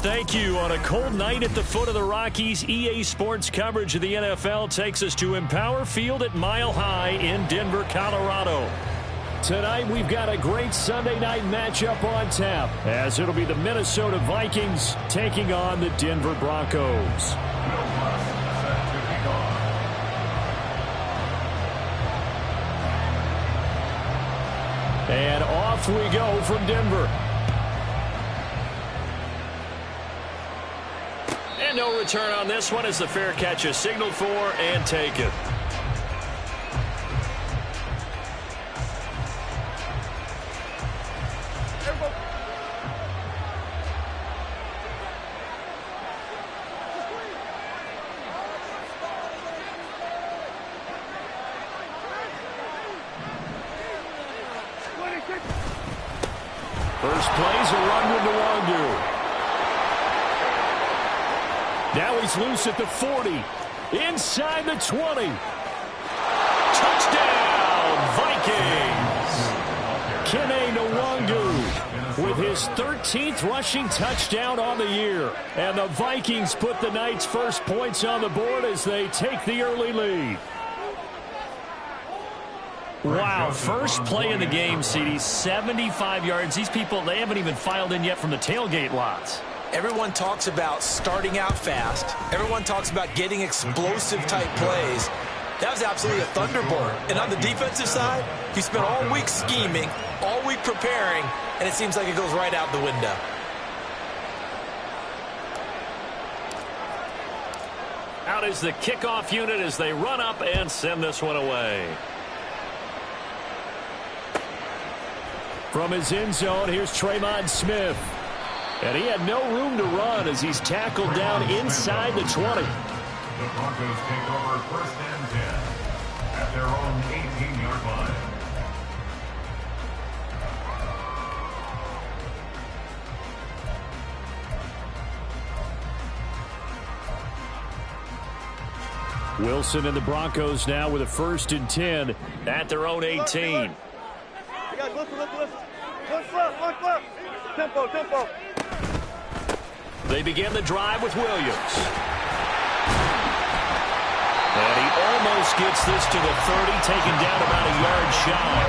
Thank you. On a cold night at the foot of the Rockies, EA Sports coverage of the NFL takes us to Empower Field at Mile High in Denver, Colorado. Tonight, we've got a great Sunday night matchup on tap, as it'll be the Minnesota Vikings taking on the Denver Broncos. And off we go from Denver. And no return on this one as the fair catch is signaled for and taken. First play's a run with Nwangu. Now he's loose at the 40. Inside the 20. Touchdown, Vikings! Kene Nwangu with his 13th rushing touchdown on the year. And the Vikings put the night's first points on the board as they take the early lead. Wow, first play of the game, CD, 75 yards. These people, they haven't even filed in yet from the tailgate lots. Everyone talks about starting out fast. Everyone talks about getting explosive-type plays. That was absolutely a thunderbolt. And on the defensive side, he spent all week scheming, all week preparing, and it seems like it goes right out the window. Out is the kickoff unit as they run up and send this one away. From his end zone, here's Tremon Smith. And he had no room to run as he's tackled down inside the 20. The Broncos take over 1st and 10 at their own 18-yard line. Wilson and the Broncos now with a 1st and 10 at their own 18. Tempo. They begin the drive with Williams. And he almost gets this to the 30, taken down about a yard shy.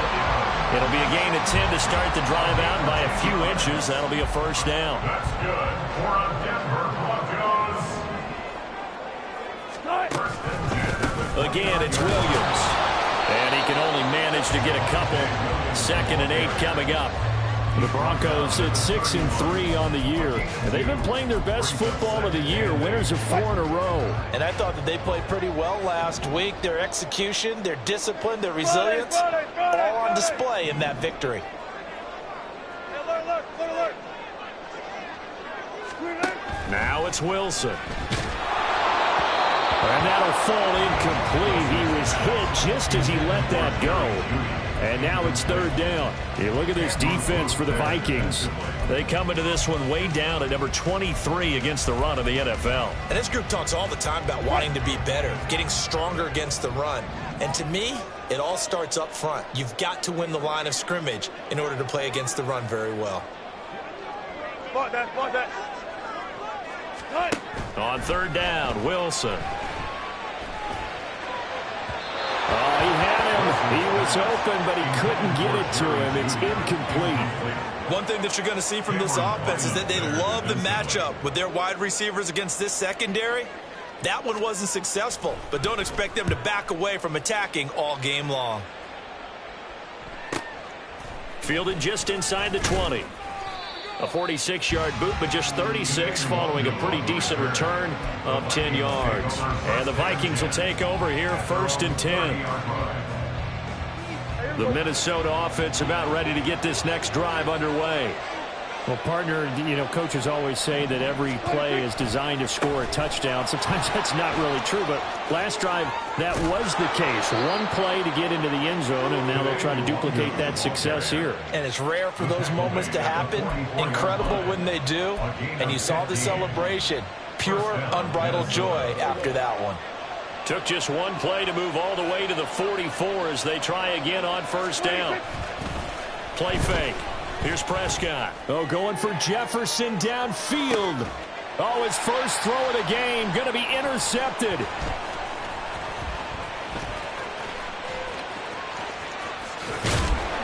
It'll be a gain of 10 to start the drive out by a few inches. That'll be a first down. That's good for a Denver Broncos. 1st and 10. Again, it's Williams. And he can only manage to get a couple. 2nd and 8 coming up. The Broncos at 6-3 on the year. And they've been playing their best football of the year. Winners of 4 in a row. And I thought that they played pretty well last week. Their execution, their discipline, their resilience, all on display in that victory. Now it's Wilson. And that'll fall incomplete. He was hit just as he let that go. And now it's 3rd down. Hey, look at this defense for the Vikings. They come into this one way down at number 23 against the run of the NFL. And this group talks all the time about wanting to be better, getting stronger against the run. And to me, it all starts up front. You've got to win the line of scrimmage in order to play against the run very well. On 3rd down, Wilson. Oh, he had him. He was open, but he couldn't get it to him. It's incomplete. One thing that you're going to see from this offense is that they love the matchup with their wide receivers against this secondary. That one wasn't successful, but don't expect them to back away from attacking all game long. Fielded just inside the 20. A 46-yard boot, but just 36 following a pretty decent return of 10 yards. And the Vikings will take over here 1st and 10. The Minnesota offense about ready to get this next drive underway. Well, partner, coaches always say that every play is designed to score a touchdown. Sometimes that's not really true, but last drive, that was the case. One play to get into the end zone, and now they'll try to duplicate that success here. And it's rare for those moments to happen. Incredible when they do. And you saw the celebration. Pure, unbridled joy after that one. Took just one play to move all the way to the 44 as they try again on 1st down. Play fake. Here's Prescott. Oh, going for Jefferson downfield. Oh, his first throw of the game going to be intercepted.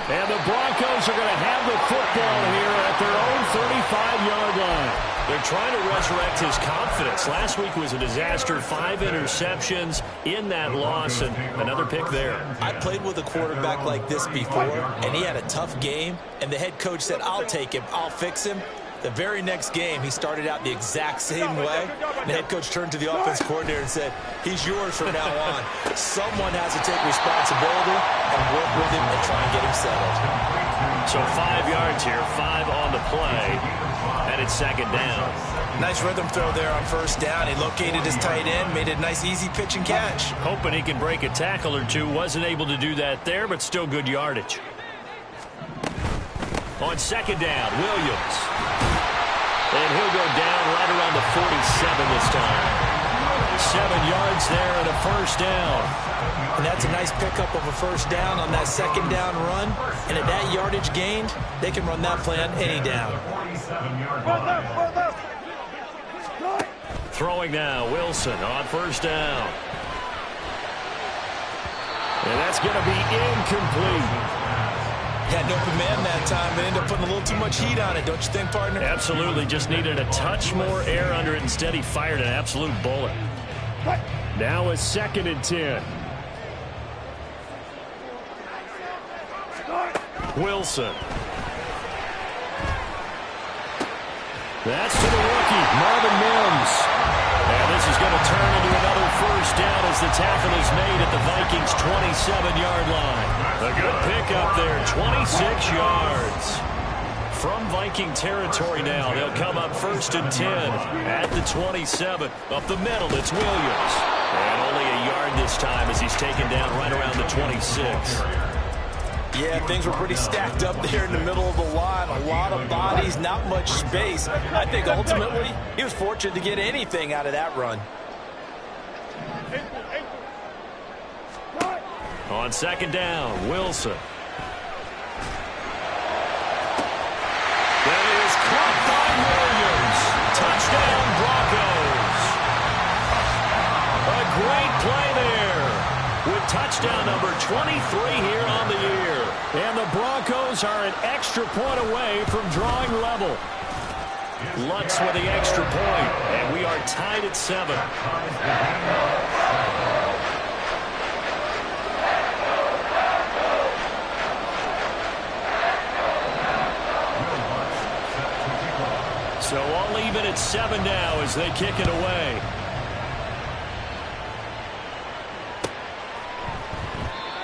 And the Broncos are going to have the football here at their own 35-yard line. They're trying to resurrect his confidence. Last week was a disaster. 5 interceptions in that loss, and another pick there. I played with a quarterback like this before, and he had a tough game, and the head coach said, I'll take him, I'll fix him. The very next game, he started out the exact same way. The head coach turned to the offense coordinator and said, he's yours from now on. Someone has to take responsibility and work with him and try and get him settled. So 5 yards here, 5 on the play, and it's second down. Nice rhythm throw there on first down. He located his tight end, made a nice easy pitch and catch. Hoping he can break a tackle or two. Wasn't able to do that there, but still good yardage. On second down, Williams. And he'll go down right around the 47 this time. 7 yards there and a first down. And that's a nice pickup of a first down on that second down run. And at that yardage gained, they can run that play on any down. Throwing now, Wilson on first down. And that's going to be incomplete. Had no command that time, but ended up putting a little too much heat on it, don't you think, partner? Absolutely. Just needed a touch more air under it. Instead, he fired an absolute bullet. Now a 2nd and 10. Wilson. That's to the rookie, Marvin Mims. And this is going to turn into another first down as the tackle is made at the Vikings' 27-yard line. A good pickup there, 26 yards. From Viking territory now, they'll come up 1st and 10 at the 27. Up the middle, it's Williams. And only a yard this time as he's taken down right around the 26. Yeah, things were pretty stacked up there in the middle of the line. A lot of bodies, not much space. I think ultimately he was fortunate to get anything out of that run. On second down, Wilson. That is caught by Williams. Touchdown, Broncos. A great play there with touchdown number 23 here on the year. And the Broncos are an extra point away from drawing level. Lutz with the extra point, and we are tied at 7. So all even at 7 now as they kick it away.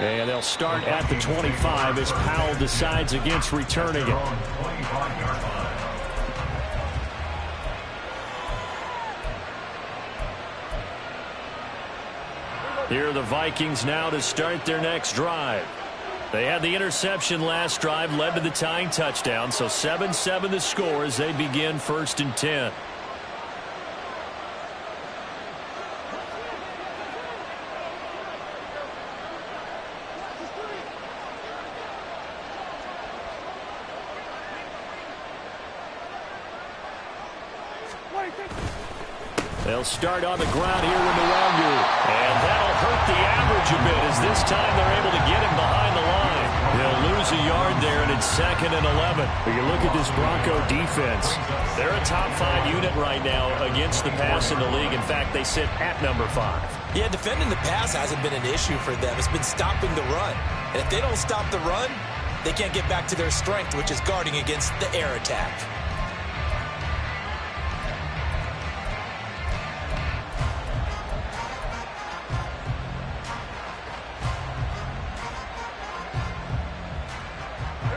And they'll start at the 25 as Powell decides against returning it. Here are the Vikings now to start their next drive. They had the interception last drive, led to the tying touchdown, so 7-7 the score as they begin 1st and 10. They'll start on the ground here with Nwangu. And that'll hurt the average a bit as this time they're able to get him behind the line. They'll lose a yard there, and it's 2nd and 11. But you look at this Bronco defense. They're a top 5 unit right now against the pass in the league. In fact, they sit at number 5. Yeah, defending the pass hasn't been an issue for them. It's been stopping the run. And if they don't stop the run, they can't get back to their strength, which is guarding against the air attack.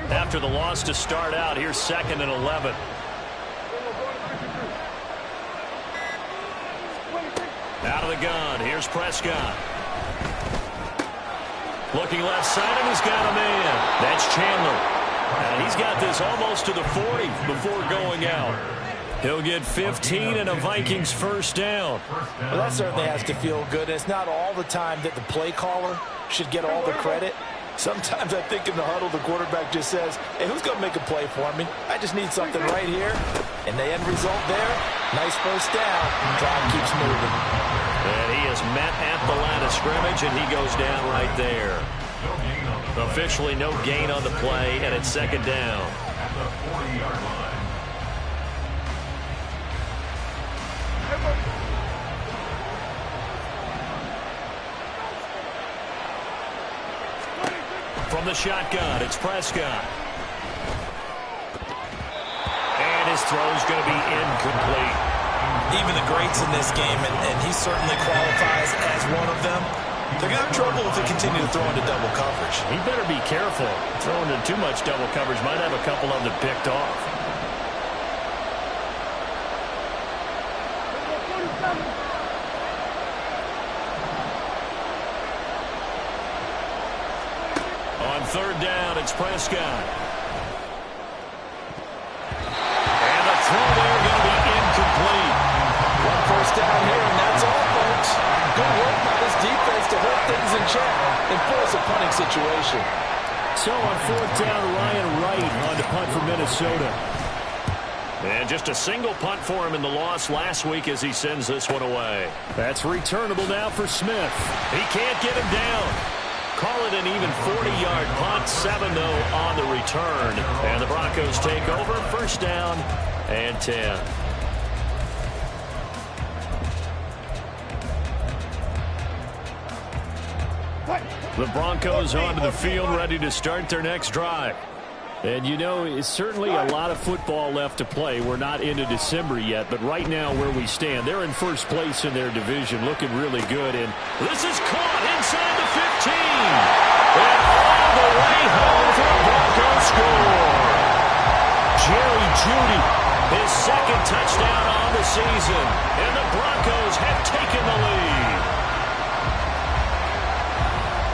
After the loss to start out, here's 2nd and 11. Out of the gun, here's Prescott. Looking left side, and he's got a man. That's Chandler. And he's got this almost to the 40 before going out. He'll get 15 and a Vikings first down. Well, that certainly has to feel good. It's not all the time that the play caller should get all the credit. Sometimes I think in the huddle, the quarterback just says, hey, who's going to make a play for me? I just need something right here. And the end result there, nice first down. Drive keeps moving. And he is met at the line of scrimmage, and he goes down right there. Officially no gain on the play, and it's second down. At the 40-yard line. From the shotgun, it's Prescott. And his throw's going to be incomplete. Even the greats in this game, and he certainly qualifies as one of them, they're going to have trouble if they continue to throw into double coverage. He better be careful. Throwing into too much double coverage might have a couple of them picked off. On third down, it's Prescott. And the throw there going to be incomplete. One first down here, and that's all, folks. Good work by this defense to hold things in check and force a punting situation. So on fourth down, Ryan Wright on to punt for Minnesota. And just a single punt for him in the loss last week as he sends this one away. That's returnable now for Smith. He can't get him down. Call it an even 40-yard punt, 7 though on the return. And the Broncos take over, first down and 10. The Broncos onto the field, ready to start their next drive. And, you know, it's certainly a lot of football left to play. We're not into December yet, but right now where we stand, they're in first place in their division, looking really good. And this is caught inside the 15. And all the way home for a Broncos score. Jerry Jeudy, his second touchdown on the season. And the Broncos have taken the lead.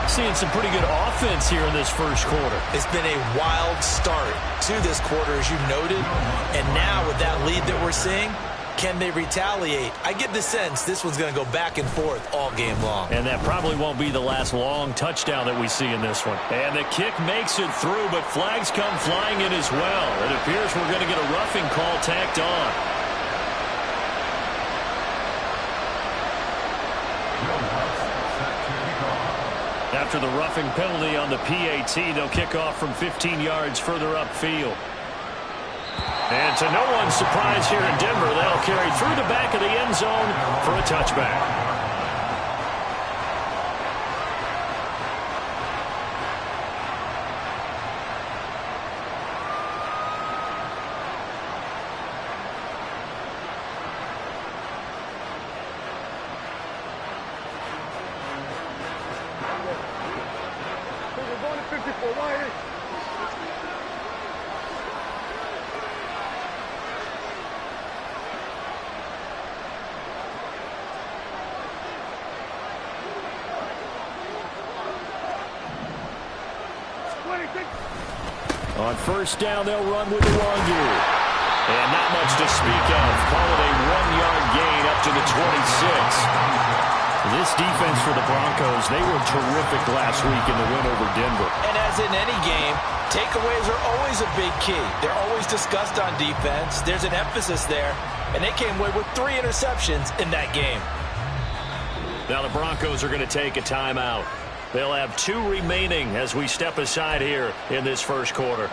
Seeing some pretty good offense here in this first quarter. It's been a wild start to this quarter, as you noted. And now with that lead that we're seeing, can they retaliate? I get the sense this one's going to go back and forth all game long. And that probably won't be the last long touchdown that we see in this one. And the kick makes it through, but flags come flying in as well. It appears we're going to get a roughing call tacked on. After the roughing penalty on the PAT, they'll kick off from 15 yards further upfield. And to no one's surprise here in Denver, they'll carry through the back of the end zone for a touchback. On first down, they'll run with the Wongu. And not much to speak of. Call it a 1-yard gain up to the 26. This defense for the Broncos, they were terrific last week in the win over Denver. And as in any game, takeaways are always a big key. They're always discussed on defense. There's an emphasis there. And they came away with 3 interceptions in that game. Now the Broncos are going to take a timeout. They'll have 2 remaining as we step aside here in this first quarter.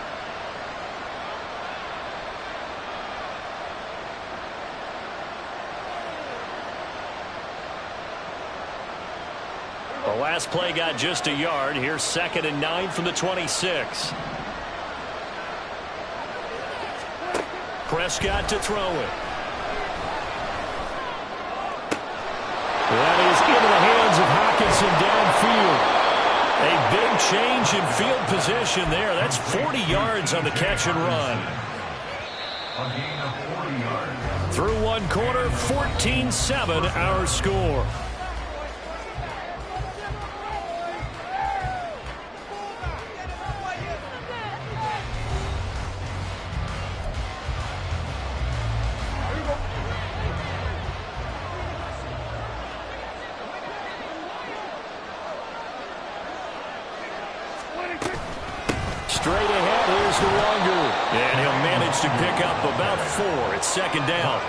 The last play got just a yard. Here's 2nd and 9 from the 26. Prescott to throw it. That is into the hands of Hockenson downfield. A big change in field position there. That's 40 yards on the catch and run. A gain of 40 yards. Through one quarter, 14-7 our score. Straight ahead, here's Nwangu. And he'll manage to pick up about 4. It's second down.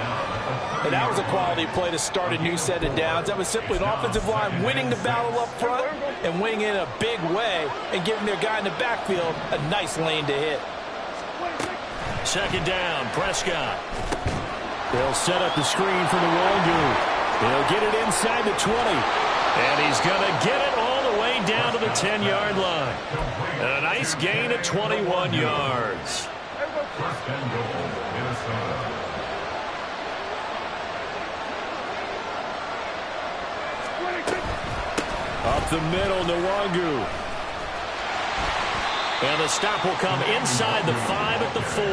And that was a quality play to start a new set of downs. That was simply an offensive line winning the battle up front and winning in a big way and giving their guy in the backfield a nice lane to hit. Second down, Prescott. They'll set up the screen for Nwangu. He'll get it inside the 20. And he's going to get it all the way down to the 10-yard line. And a nice gain of 21 yards. First and goal, Minnesota. Up the middle, Nwangu. And the stop will come inside the 5 at the 4.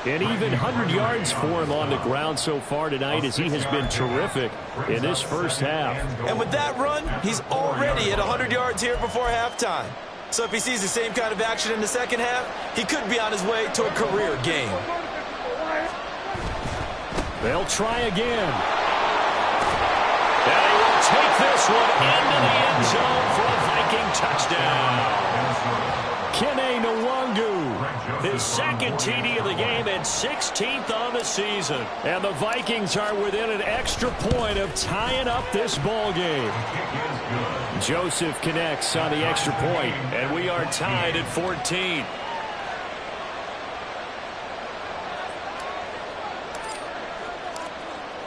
And even 100 yards for him on the ground so far tonight as he has been terrific in this first half. And with that run, he's already at 100 yards here before halftime. So if he sees the same kind of action in the second half, he could be on his way to a career game. They'll try again. And he will take this one into the end zone for a Viking touchdown. Kene Nwangu, his second TD of the game and 16th on the season. And the Vikings are within an extra point of tying up this ball game. Joseph connects on the extra point, and we are tied at 14.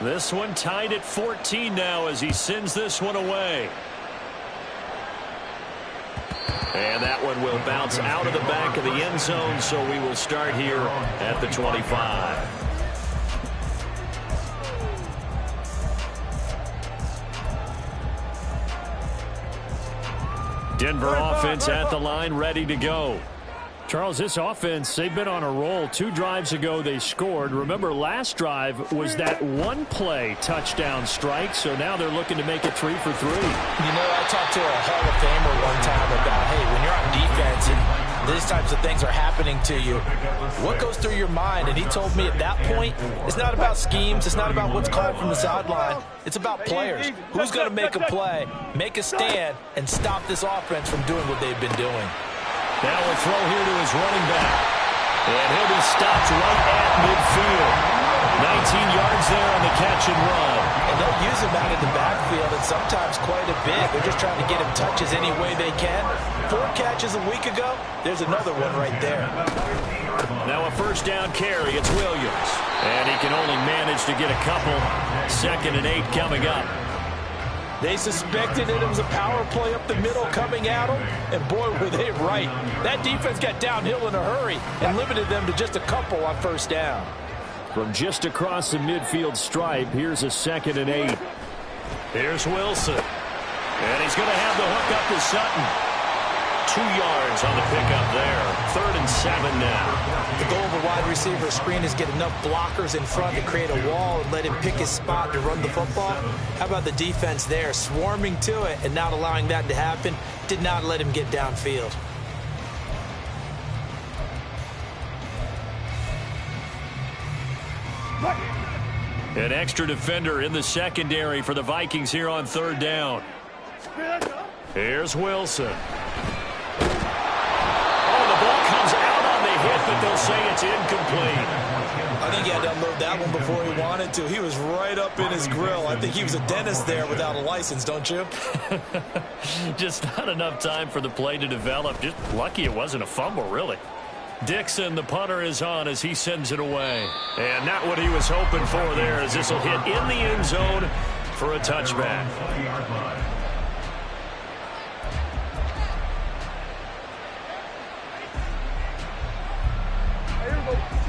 This one tied at 14 now as he sends this one away. And that one will bounce out of the back of the end zone, so we will start here at the 25. Denver offense at the line, ready to go. Charles, this offense, they've been on a roll. 2 drives ago they scored. Remember, last drive was that one-play touchdown strike, so now they're looking to make it 3 for 3. You know, I talked to a Hall of Famer one time about, hey, when you're on defense and these types of things are happening to you, what goes through your mind? And he told me at that point, it's not about schemes, it's not about what's called from the sideline. It's about players. Who's going to make a play, make a stand, and stop this offense from doing what they've been doing? Now a throw here to his running back. And he'll be stopped right at midfield. 19 yards there on the catch and run. And they'll use him out of the backfield, and sometimes quite a bit. They're just trying to get him touches any way they can. 4 catches a week ago. There's another one right there. Now a first down carry. It's Williams. And he can only manage to get a couple. 2nd and 8 coming up. They suspected that it was a power play up the middle coming at them, and boy, were they right. That defense got downhill in a hurry and limited them to just a couple on first down. From just across the midfield stripe, here's a 2nd and 8. Here's Wilson. And he's going to have the hook up to Sutton. 2 yards on the pickup there. 3rd and 7 now. The goal of a wide receiver screen is get enough blockers in front to create a wall and let him pick his spot to run the football. How about the defense there, swarming to it and not allowing that to happen? Did not let him get downfield. An extra defender in the secondary for the Vikings here on 3rd down. Here's Wilson. But they'll say it's incomplete. I think he had to unload that one before he wanted to. He was right up in his grill. I think he was a dentist there without a license, don't you? Just not enough time for the play to develop. Just lucky it wasn't a fumble, really. Dixon, the punter, is on as he sends it away. And not what he was hoping for there, as this will hit in the end zone for a touchback.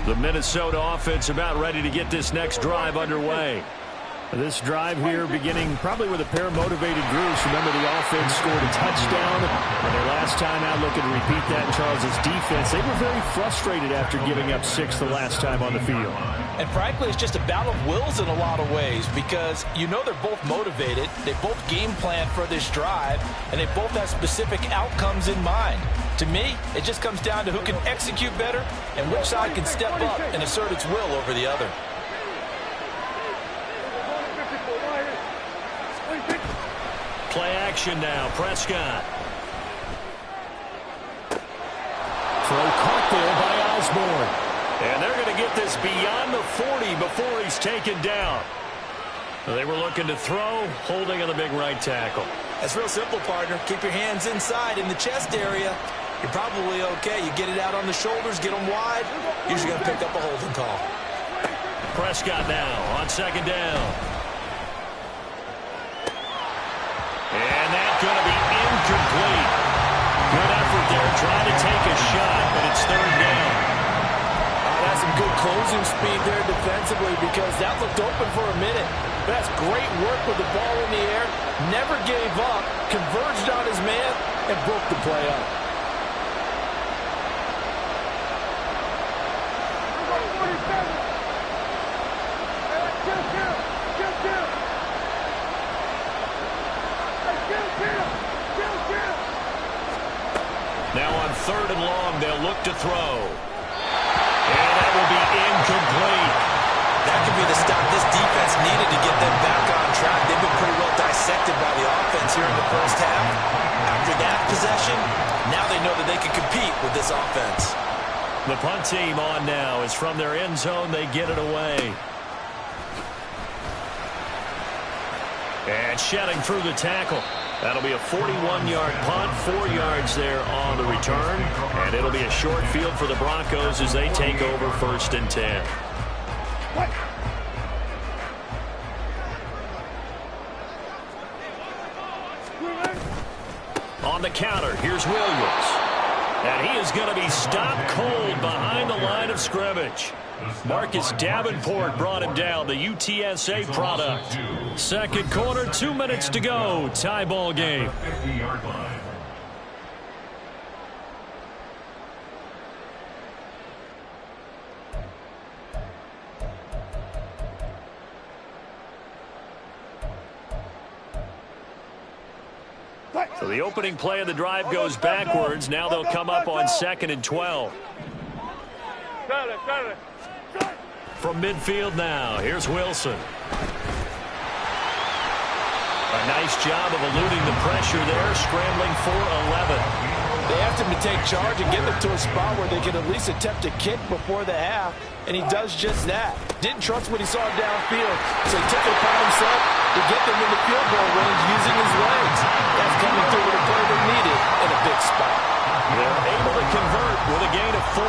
The Minnesota offense about ready to get this next drive underway. This drive here beginning probably with a pair of motivated groups. Remember, the offense scored a touchdown, and their last time out looking to repeat that in Charles's defense. They were very frustrated after giving up 6 the last time on the field. And frankly, it's just a battle of wills in a lot of ways because you know they're both motivated. They both game plan for this drive, and they both have specific outcomes in mind. To me, it just comes down to who can execute better and which side can step up and assert its will over the other. Play action now. Prescott. throw caught there by Osborne. And they're going to get this beyond the 40 before he's taken down. They were looking to throw, holding on the big right tackle. That's real simple, partner. Keep your hands inside in the chest area. You're probably okay. You get it out on the shoulders, get them wide. Usually going to pick up a holding call. Prescott now on second down. And that's going to be incomplete. Good effort there, trying to take a shot, but it's third down. That's some good closing speed there defensively because that looked open for a minute. That's great work with the ball in the air. Never gave up, converged on his man, and broke the play up. Now on third and long, they'll look to throw. And that will be incomplete. That could be the stop this defense needed to get them back on track. They've been pretty well dissected by the offense here in the first half. After that possession, now they know that they can compete with this offense. The punt team on now is from their end zone. They get it away. And shedding through the tackle. That'll be a 41-yard punt, 4 yards there on the return. And it'll be a short field for the Broncos as they take over 1st and 10. On the counter, here's Williams. And he is going to be stopped cold behind the line of scrimmage. Marcus Davenport brought him down, the UTSA product. Second quarter, 2 minutes to go. Tie ball game. 50-yard line. So the opening play of the drive goes backwards. Now they'll come up on 2nd and 12. From midfield now, here's Wilson. A nice job of eluding the pressure there, scrambling for 11. They asked him to take charge and get them to a spot where they could at least attempt a kick before the half, and he does just that. Didn't trust what he saw downfield, so he took it upon himself to get them in the field goal range using his legs. That's coming through with a play they needed in a big spot. They're able to convert with a gain of 4.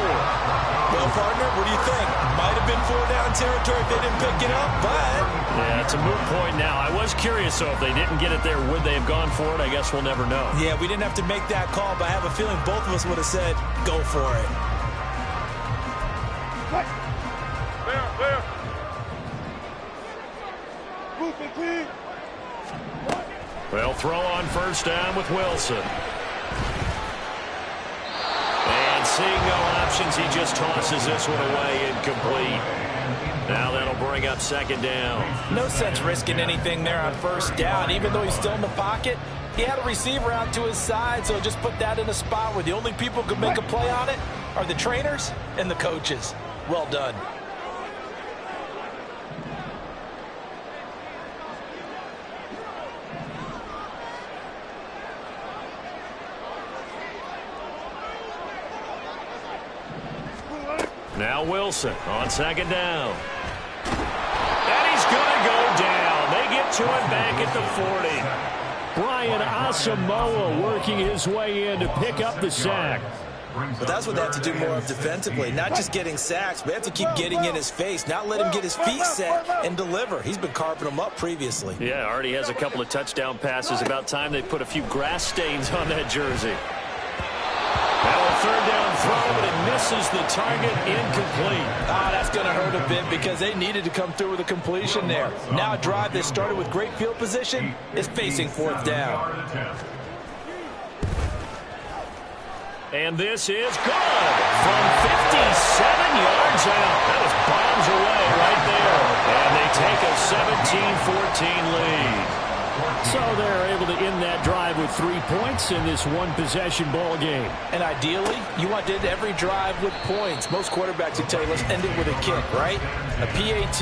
Well, partner, what do you think? Might have been 4-down territory if they didn't pick it up, but... Yeah, it's a moot point now. I was curious, so if they didn't get it there, would they have gone for it? I guess we'll never know. Yeah, we didn't have to make that call, but I have a feeling both of us would have said, go for it. They'll throw on first down with Wilson. And seeing no options, he just tosses this one away incomplete. Now that'll bring up 2nd down. No sense risking anything there on first down. Even though he's still in the pocket, he had a receiver out to his side, so just put that in a spot where the only people who can make a play on it are the trainers and the coaches. Well done. Now Wilson on 2nd down. And he's going to go down. They get to him back at the 40. Brian Asamoah working his way in to pick up the sack. But that's what they have to do more of defensively. Not just getting sacks, but they have to keep getting in his face. Not let him get his feet set and deliver. He's been carving them up previously. Yeah, already has a couple of touchdown passes. About time they put a few grass stains on that jersey. Now a 3rd down throw, but it misses the target, incomplete. That's going to hurt a bit because they needed to come through with a completion there. Now a drive that started with great field position is facing 4th down. And this is good from 57 yards out. That is bombs away right there. And they take a 17-14 lead. So they're able to end that drive with 3 points in this one-possession ball game. And ideally, you want to end every drive with points. Most quarterbacks would tell you, let's end it with a kick, right? A PAT,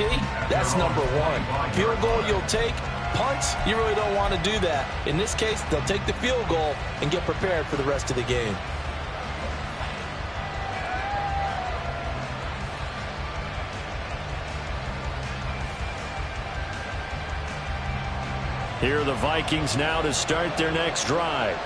that's number 1. Field goal you'll take. Punts, you really don't want to do that. In this case, they'll take the field goal and get prepared for the rest of the game. Here are the Vikings now to start their next drive.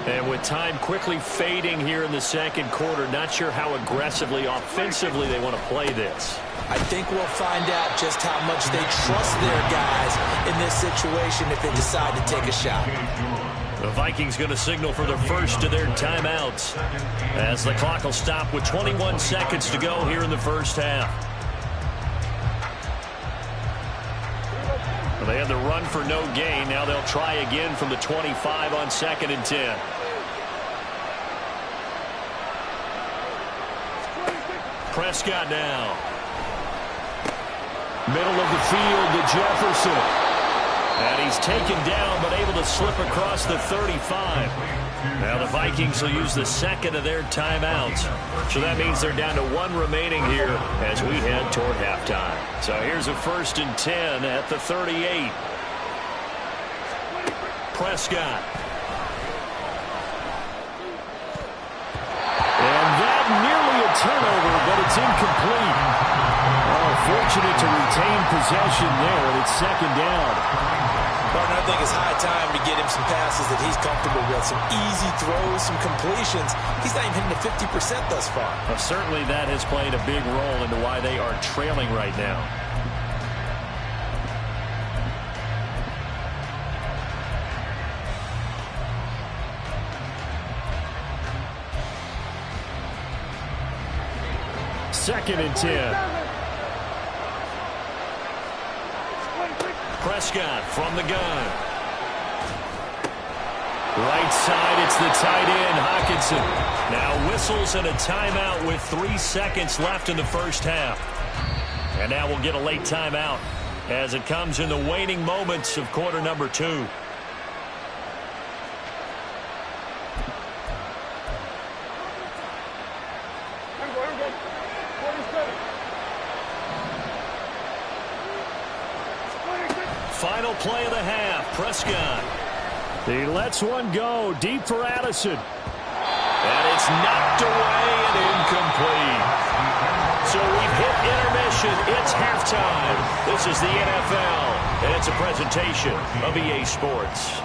And with time quickly fading here in the second quarter, not sure how aggressively, offensively they want to play this. I think we'll find out just how much they trust their guys in this situation if they decide to take a shot. The Vikings going to signal for the first of their timeouts as the clock will stop with 21 seconds to go here in the first half. Well, they had the run for no gain. Now they'll try again from the 25 on 2nd and 10. Prescott now. Middle of the field to Jefferson. And he's taken down but able to slip across the 35. Now the Vikings will use the second of their timeouts. So that means they're down to 1 remaining here as we head toward halftime. So here's a 1st and 10 at the 38. Prescott. And that nearly a turnover, but it's incomplete. Oh, fortunate to retain possession there, and it's 2nd down. Partner, I think it's high time to get him some passes that he's comfortable with. Some easy throws, some completions. He's not even hitting the 50% thus far. Well, certainly that has played a big role into why they are trailing right now. Second and 10. Prescott from the gun. Right side, it's the tight end, Hockenson. Now whistles and a timeout with 3 seconds left in the first half. And now we'll get a late timeout as it comes in the waning moments of quarter number 2. Final play of the half, Prescott. He lets one go deep for Addison. And it's knocked away and incomplete. So we've hit intermission. It's halftime. This is the NFL, and it's a presentation of EA Sports.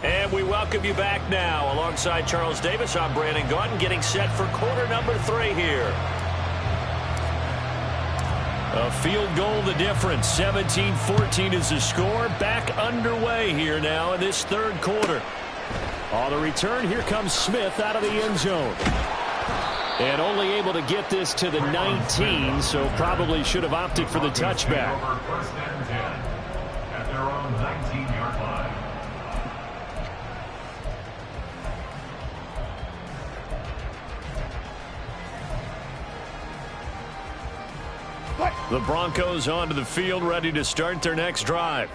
And we welcome you back now. Alongside Charles Davis, I'm Brandon Gaudin, getting set for quarter number 3 here. A field goal the difference. 17-14 is the score. Back underway here now in this third quarter. On the return, here comes Smith out of the end zone. And only able to get this to the 19, so probably should have opted for the touchback. First and 10 at their own 19-yard line. The Broncos onto the field, ready to start their next drive.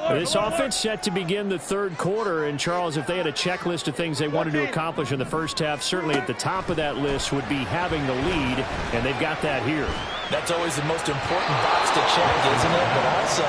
This offense set to begin the third quarter. And, Charles, if they had a checklist of things they wanted to accomplish in the first half, certainly at the top of that list would be having the lead, and they've got that here. That's always the most important box to check, isn't it? But also,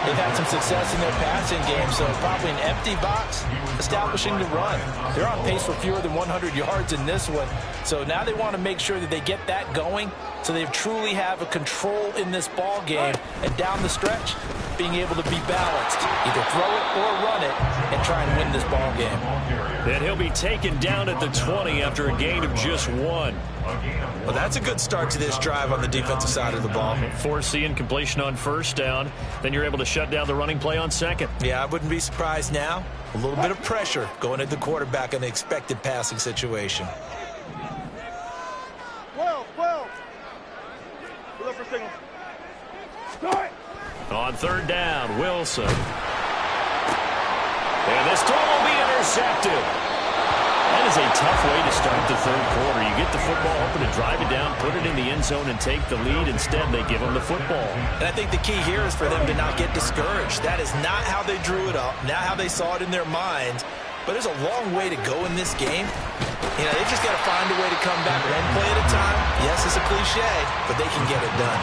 they've had some success in their passing game, so probably an empty box, establishing the run. They're on pace for fewer than 100 yards in this one, so now they want to make sure that they get that going so they truly have a control in this ball game, and down the stretch, being able to be balanced, either throw it or run it, and try and win this ball game. And he'll be taken down at the 20 after a gain of just 1. Well, that's a good start to this drive on the defensive side of the ball. Force the incompletion on first down. Then you're able to shut down the running play on second. Yeah, I wouldn't be surprised now. A little bit of pressure going at the quarterback in the expected passing situation. 12. Look for signal. Start. On third down, Wilson. And this throw will be intercepted. That is a tough way to start the third quarter. You get the football open to drive it down, put it in the end zone, and take the lead. Instead, they give them the football. And I think the key here is for them to not get discouraged. That is not how they drew it up, not how they saw it in their minds. But there's a long way to go in this game. You know, they just got to find a way to come back one play at a time. Yes, it's a cliche, but they can get it done.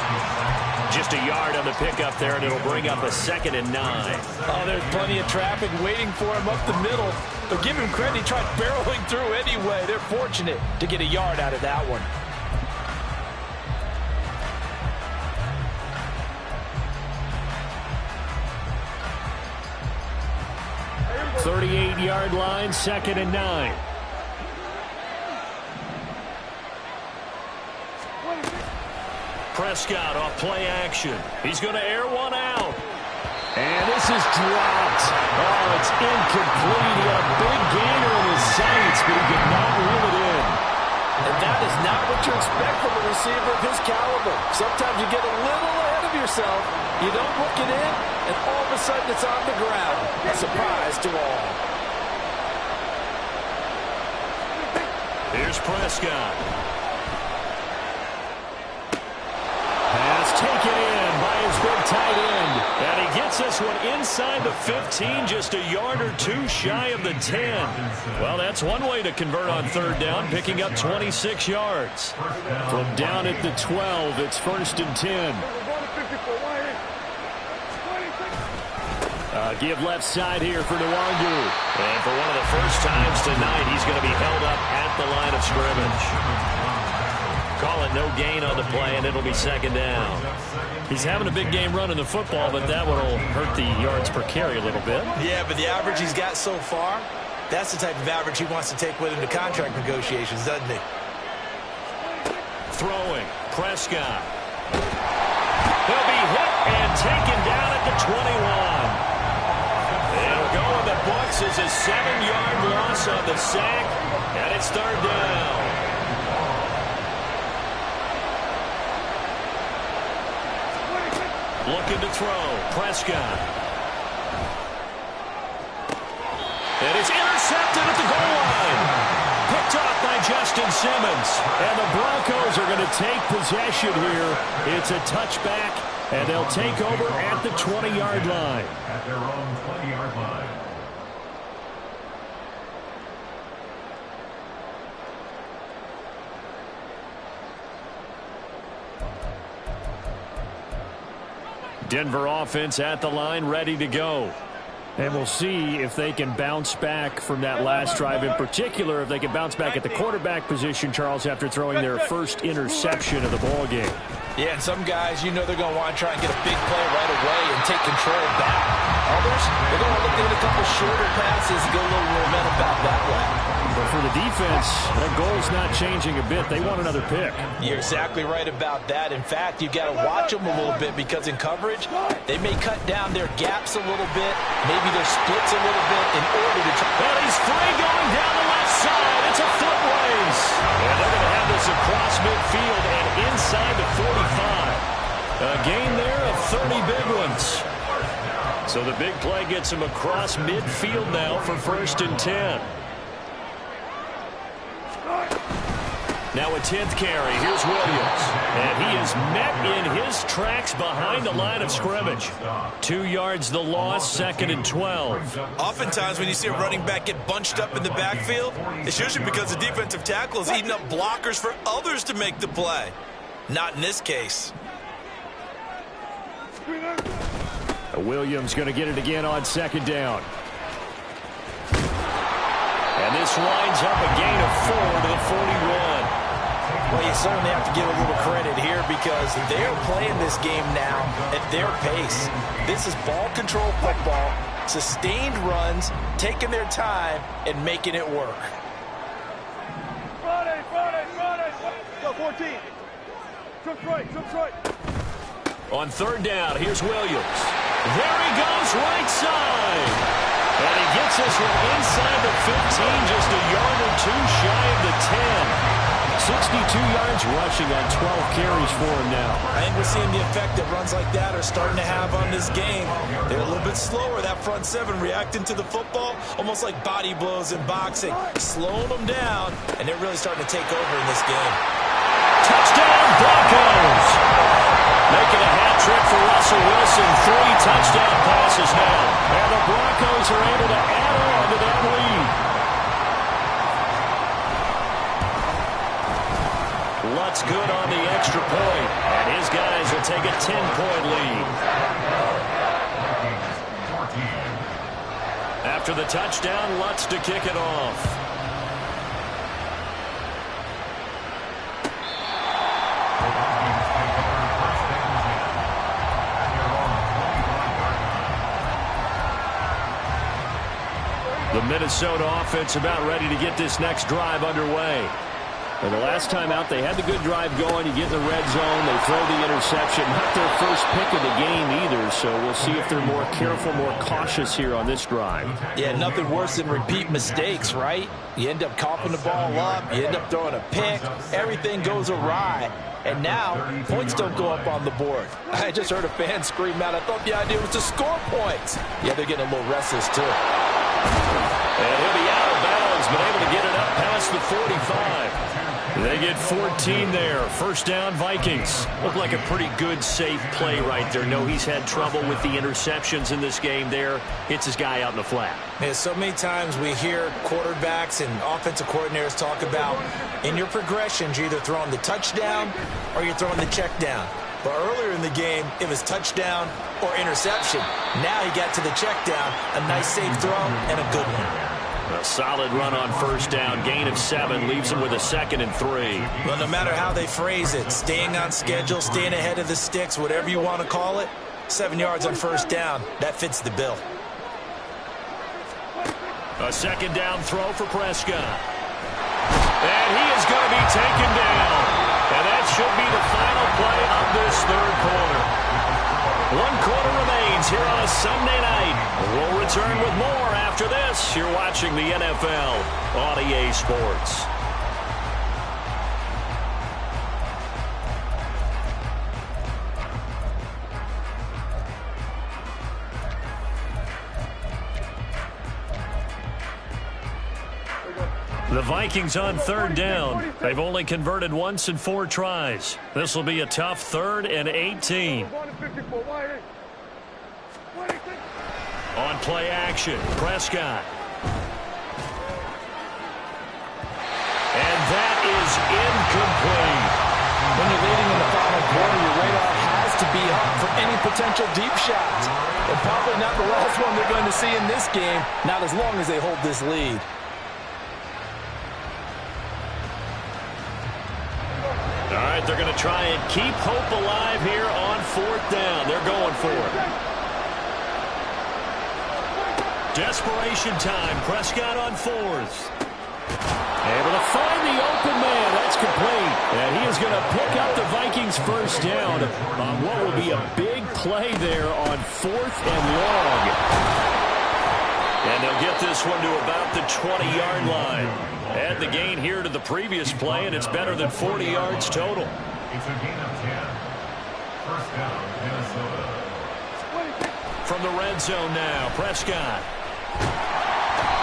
Just a yard on the pickup there, and it'll bring up a 2nd and 9. Oh, there's plenty of traffic waiting for him up the middle. But give him credit, he tried barreling through anyway. They're fortunate to get a yard out of that one. 38-yard line, 2nd and 9. Prescott off play action. He's going to air one out. And this is dropped. Oh, it's incomplete. He had a big gainer in his sights, but he could not reel it in. And that is not what you expect from a receiver of his caliber. Sometimes you get a little ahead of yourself. You don't look it in, and all of a sudden it's on the ground. A surprise to all. Here's Prescott. Pass taken in by his big tight end. And he gets this one inside the 15, just a yard or two shy of the 10. Well, that's one way to convert on 3rd down, picking up 26 yards. From down at the 12, it's 1st and 10. Give left side here for Nwangu. And for one of the first times tonight, he's going to be held up at the line of scrimmage. Call it no gain on the play, and it'll be 2nd down. He's having a big game running the football, but that one will hurt the yards per carry a little bit. Yeah, but the average he's got so far, that's the type of average he wants to take with him to contract negotiations, doesn't he? Throwing. Prescott. He'll be hit and taken down at the 21. It'll go in the books as a 7-yard loss on the sack, and it's 3rd down. Looking to throw. Prescott. It is intercepted at the goal line. Picked off by Justin Simmons. And the Broncos are going to take possession here. It's a touchback, and they'll take over at the 20-yard line. At their own 20-yard line. Denver offense at the line, ready to go. And we'll see if they can bounce back from that last drive, in particular, if they can bounce back at the quarterback position, Charles, after throwing their first interception of the ball game. Yeah, and some guys, you know they're going to want to try and get a big play right away and take control back. Others, they're going to look at a couple shorter passes and get a little momentum back that way. But for the defense, that goal's not changing a bit. They want another pick. You're exactly right about that. In fact, you've got to watch them a little bit because in coverage, they may cut down their gaps a little bit, maybe their splits a little bit in order to try. And he's free going down the left side. It's a foot race. And they're going to have this across midfield and inside the 45. A gain there of 30 big ones. So the big play gets him across midfield now for 1st and 10. Now a 10th carry. Here's Williams. And he is met in his tracks behind the line of scrimmage. 2 yards the loss, 2nd and 12. Oftentimes when you see a running back get bunched up in the backfield, it's usually because the defensive tackle is eating up blockers for others to make the play. Not in this case. Williams going to get it again on 2nd down. And this winds up a gain of 4 to the 41. Well, you certainly have to give a little credit here because they're playing this game now at their pace. This is ball control football, sustained runs, taking their time, and making it work. Friday. Go, 14. Jump right. On 3rd down, here's Williams. There he goes, right side. And he gets this one inside the 15, just a yard or two shy of the 10. 62 yards rushing on 12 carries for him now. I think we're seeing the effect that runs like that are starting to have on this game. They're a little bit slower, that front 7, reacting to the football, almost like body blows in boxing, slowing them down, and they're really starting to take over in this game. Touchdown, Broncos! Making a hat trick for Russell Wilson. 3 touchdown passes now. And the Broncos are able to add on to that lead. That's good on the extra point, and his guys will take a 10-point lead. After the touchdown, Lutz to kick it off. The Minnesota offense about ready to get this next drive underway. And the last time out, they had the good drive going. You get in the red zone, they throw the interception. Not their first pick of the game either, so we'll see if they're more careful, more cautious here on this drive. Yeah, nothing worse than repeat mistakes, right? You end up coughing the ball up, you end up throwing a pick, everything goes awry. And now, points don't go up on the board. I just heard a fan scream out, I thought the idea was to score points. Yeah, they're getting a little restless too. And he'll be out of bounds, but able to get it up past the 45. They get 14 there. First down, Vikings. Looked like a pretty good, safe play right there. No, he's had trouble with the interceptions in this game there. Hits his guy out in the flat. Yeah, so many times we hear quarterbacks and offensive coordinators talk about in your progressions, you're either throwing the touchdown or you're throwing the check down. But earlier in the game, it was touchdown or interception. Now he got to the check down, a nice safe throw, and a good one. A solid run on first down. Gain of 7 leaves him with a 2nd and 3. Well, no matter how they phrase it, staying on schedule, staying ahead of the sticks, whatever you want to call it, 7 yards on first down, that fits the bill. A 2nd down throw for Prescott. And he is going to be taken down. And that should be the final play of this third quarter. 1 quarter remains here on a Sunday night. We'll return with more after this. You're watching the NFL on EA Sports. The Vikings on third down. They've only converted once in 4 tries. This will be a tough 3rd and 18. On play action, Prescott. And that is incomplete. When you're leading in the final quarter, your radar has to be up for any potential deep shots. And probably not the last one they're going to see in this game, not as long as they hold this lead. All right, they're going to try and keep hope alive here on 4th down. They're going for it. Desperation time. Prescott on 4th. Able to find the open man. That's complete. And he is going to pick up the Vikings first down on what will be a big play there on 4th and long. And they'll get this one to about the 20-yard line. Add the gain here to the previous play, and it's better than 40 yards total. It's a gain of 10. First down, Minnesota. From the red zone now, Prescott.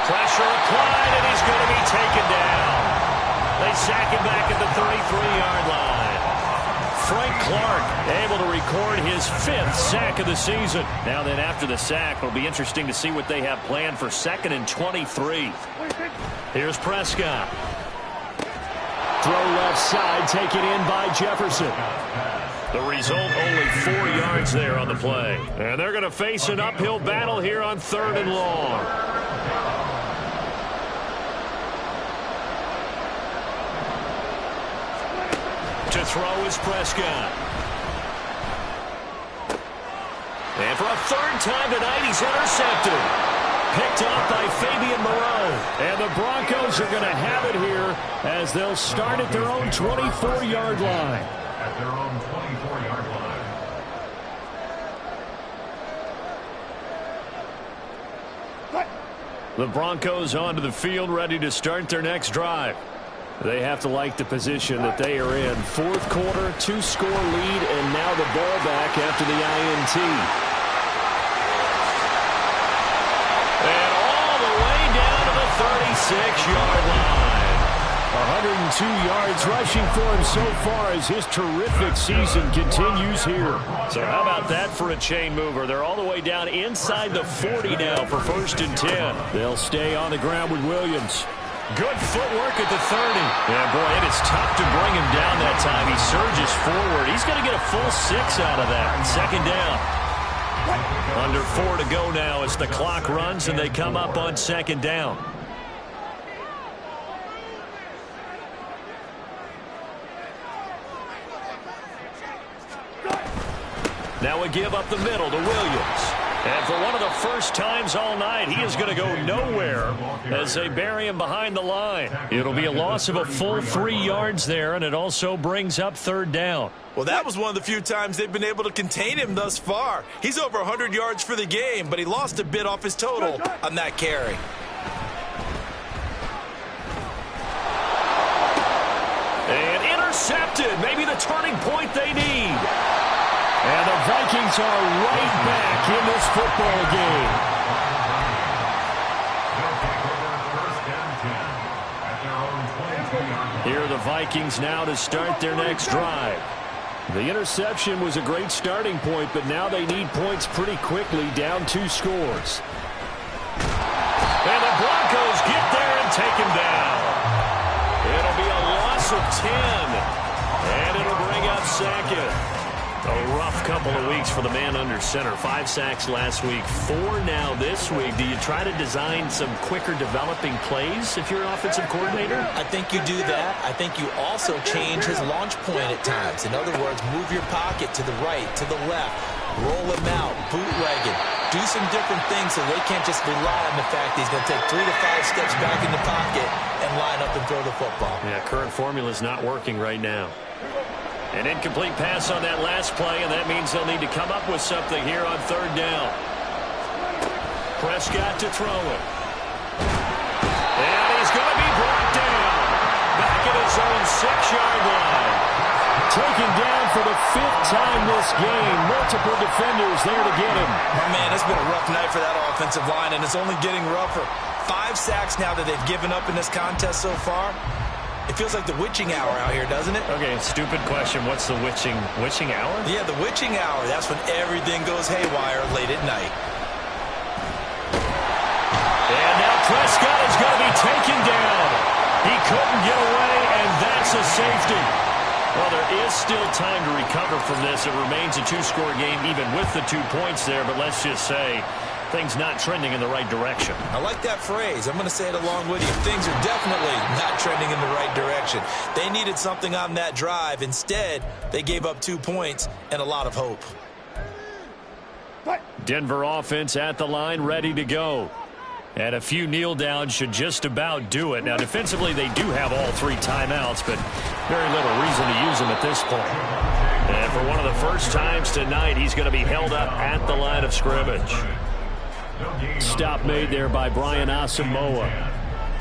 Pressure applied, and he's going to be taken down. They sack him back at the 33-yard line. Frank Clark able to record his 5th sack of the season. Now then, after the sack, it'll be interesting to see what they have planned for 2nd and 23. Here's Prescott. Throw left side, taken in by Jefferson. The result, only 4 yards there on the play. And they're going to face an uphill battle here on 3rd and long. To throw is Prescott. And for a 3rd time tonight, he's intercepted. Picked off by Fabian Moreau. And the Broncos are going to have it here as they'll start at their own 24-yard line. At their own 24-yard line. The Broncos onto the field, ready to start their next drive. They have to like the position that they are in. 4th quarter, 2-score lead, and now the ball back after the INT. And all the way down to the 36-yard line. 102 yards rushing for him so far as his terrific season continues here. So how about that for a chain mover? They're all the way down inside the 40 now for 1st and 10. They'll stay on the ground with Williams. Good footwork at the 30. Yeah, boy, it is tough to bring him down that time. He surges forward. He's going to get a full 6 out of that. Second down. Under 4 to go now as the clock runs and they come up on second down. Now we give up the middle to Williams. And for one of the first times all night, he is going to go nowhere as they bury him behind the line. It'll be a loss of a full 3 yards there, and it also brings up third down. Well, that was one of the few times they've been able to contain him thus far. He's over 100 yards for the game, but he lost a bit off his total on that carry. And intercepted. Maybe the turning point they need. And the Vikings are right back in this football game. Here are the Vikings now to start their next drive. The interception was a great starting point, but now they need points pretty quickly, down 2 scores. And the Broncos get there and take him down. It'll be a loss of 10. And it'll bring up Sackett. A rough couple of weeks for the man under center. 5 sacks last week, 4 now this week. Do you try to design some quicker developing plays if you're an offensive coordinator? I think you do that. I think you also change his launch point at times. In other words, move your pocket to the right, to the left, roll him out, bootleg it. Do some different things so they can't just rely on the fact that he's going to take 3 to 5 steps back in the pocket and line up and throw the football. Yeah, current formula is not working right now. An incomplete pass on that last play, and that means they'll need to come up with something here on third down. Prescott to throw it. And he's going to be brought down. Back at his own 6-yard line. Taken down for the 5th time this game. Multiple defenders there to get him. Oh, man, it's been a rough night for that offensive line, and it's only getting rougher. 5 sacks now that they've given up in this contest so far. It feels like the witching hour out here, doesn't it? Okay, stupid question. What's the witching hour? Yeah, the witching hour. That's when everything goes haywire late at night. And now Prescott is going to be taken down. He couldn't get away, and that's a safety. Well, there is still time to recover from this. It remains a 2-score game even with the 2 points there, but let's just say things not trending in the right direction. I like that phrase. I'm going to say it along with you. Things are definitely not trending in the right direction. They needed something on that drive. Instead, they gave up 2 points and a lot of hope. Denver offense at the line, ready to go. And a few kneel downs should just about do it. Now, defensively, they do have all 3 timeouts, but very little reason to use them at this point. And for one of the first times tonight, he's going to be held up at the line of scrimmage. Stop made there by Brian Asamoah.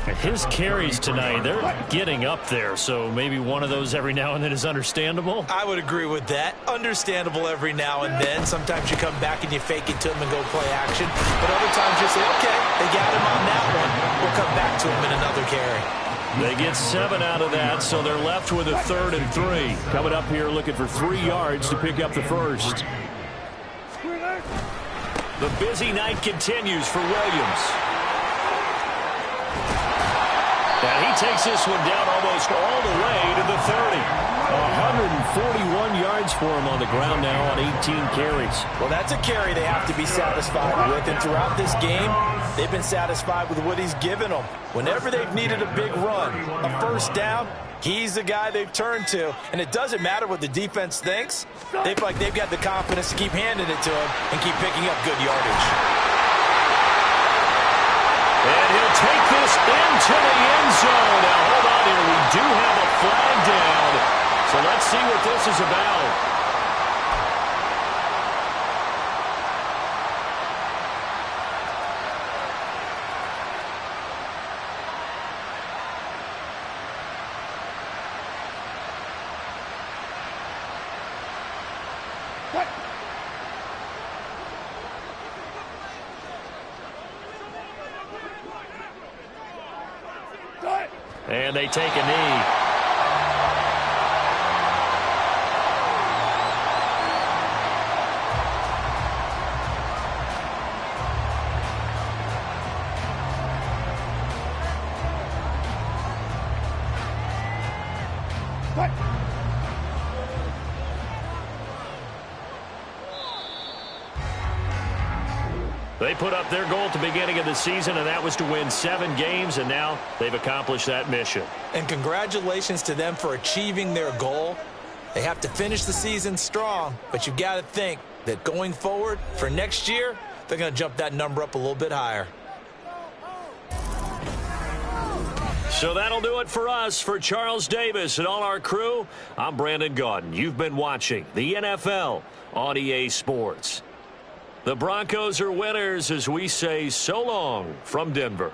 And his carries tonight, they're getting up there, so maybe one of those every now and then is understandable. I would agree with that. Understandable every now and then. Sometimes you come back and you fake it to him and go play action. But other times you say, okay, they got him on that one. We'll come back to him in another carry. They get 7 out of that, so they're left with a 3rd and 3. Coming up here looking for 3 yards to pick up the first. The busy night continues for Williams. And he takes this one down almost all the way to the 30. 141 yards for him on the ground now on 18 carries. Well, that's a carry they have to be satisfied with. And throughout this game, they've been satisfied with what he's given them. Whenever they've needed a big run, a first down, he's the guy they've turned to. And it doesn't matter what the defense thinks. They feel like they've got the confidence to keep handing it to him and keep picking up good yardage. And he'll take this into the end zone. Now, hold on here. We do have a flag down. So let's see what this is about. And they take a knee. Fight. They put up their goal at the beginning of the season, and that was to win 7 games, and now they've accomplished that mission. And congratulations to them for achieving their goal. They have to finish the season strong, but you've got to think that going forward for next year, they're going to jump that number up a little bit higher. So that'll do it for us. For Charles Davis and all our crew, I'm Brandon Gaudin. You've been watching the NFL on EA Sports. The Broncos are winners as we say so long from Denver.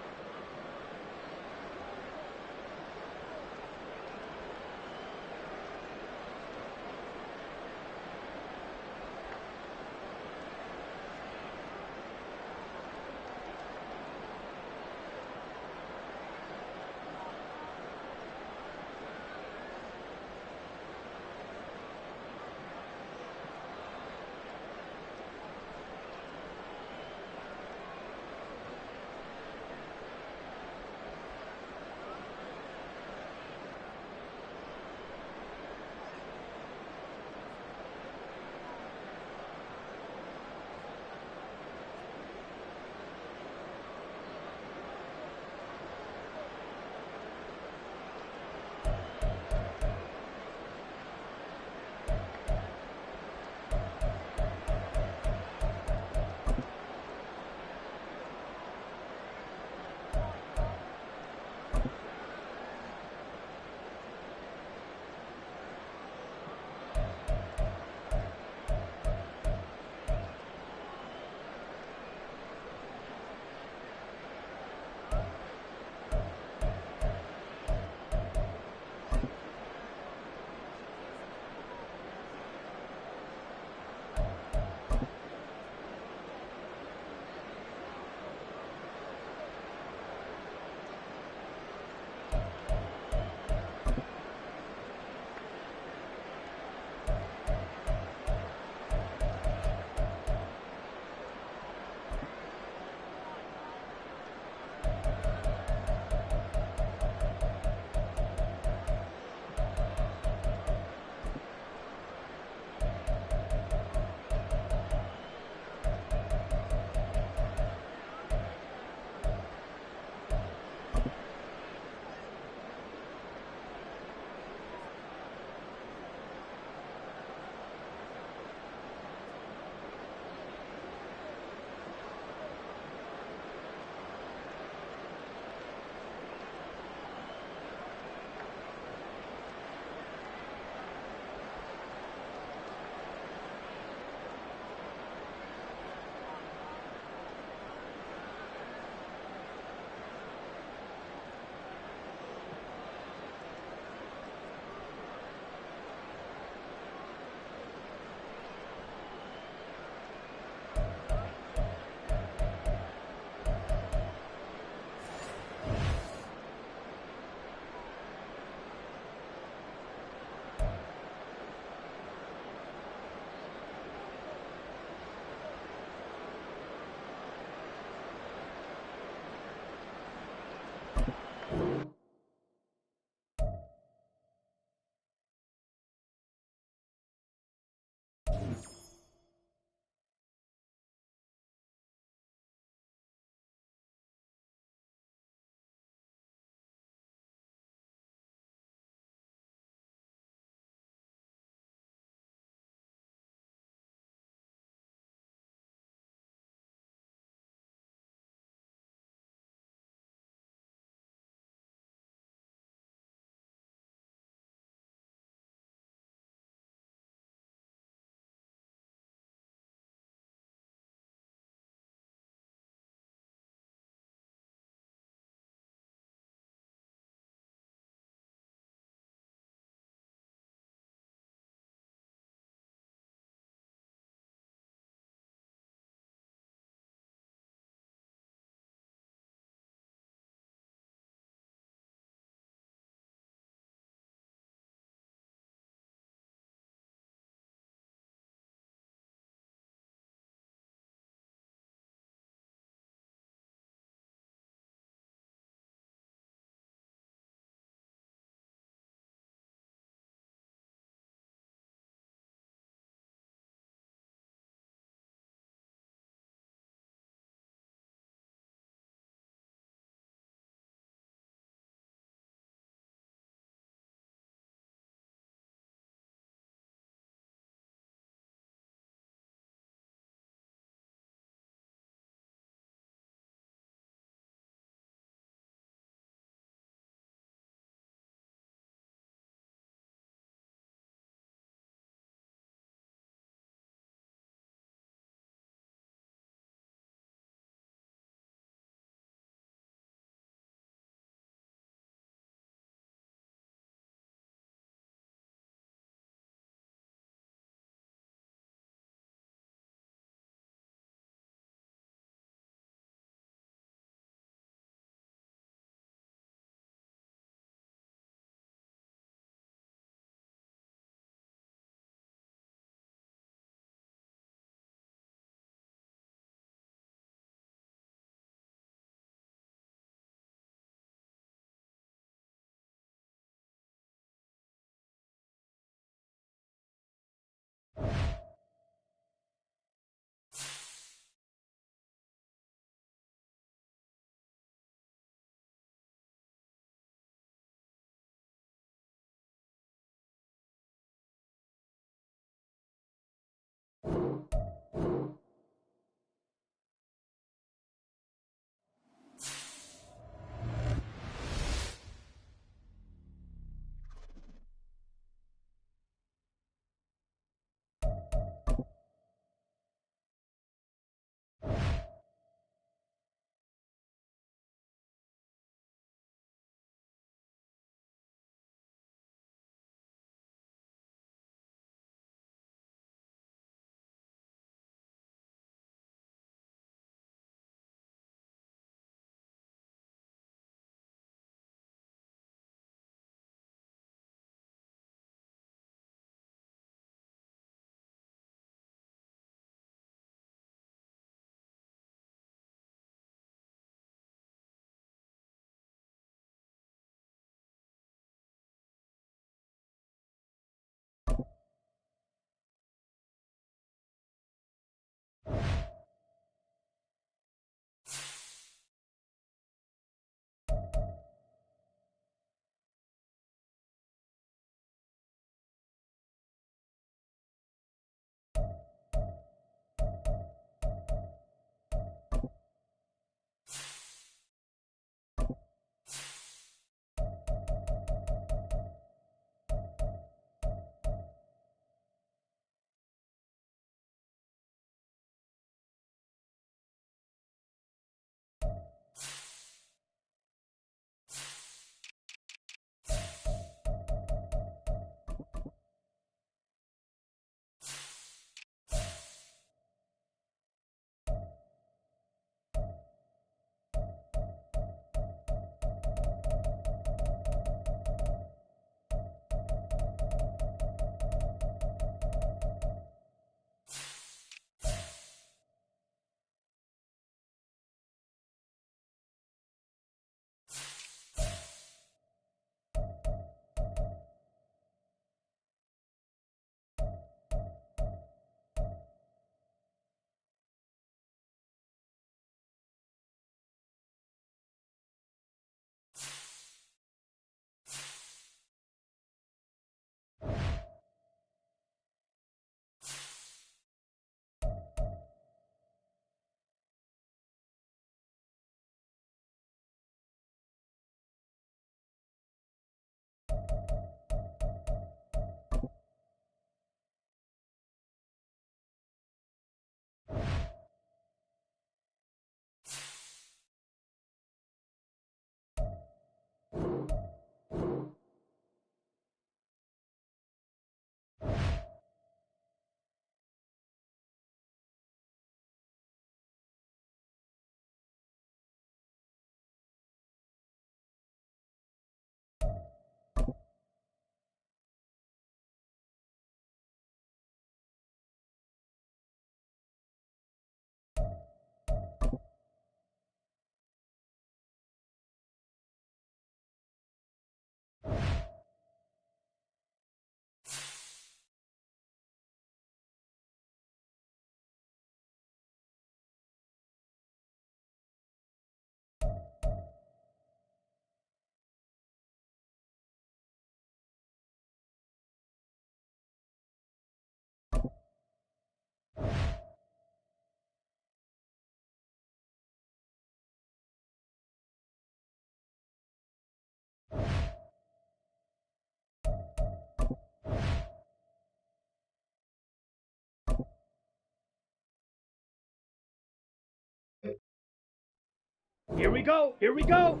Here we go. Here we go.